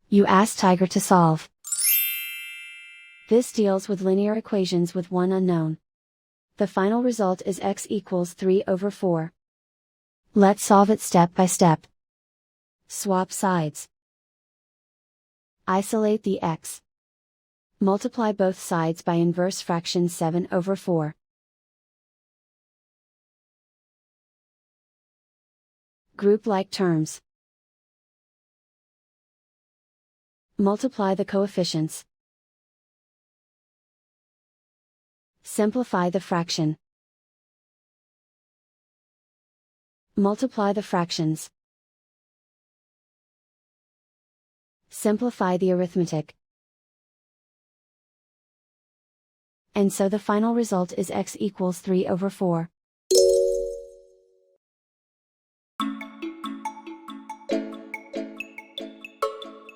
You ask Tiger to solve. This deals with linear equations with one unknown. The final result is x equals 3/4. Let's solve it step by step. Swap sides. Isolate the x. Multiply both sides by inverse fraction 7/4. Group like terms. Multiply the coefficients. Simplify the fraction. Multiply the fractions. Simplify the arithmetic. And so the final result is x equals 3/4.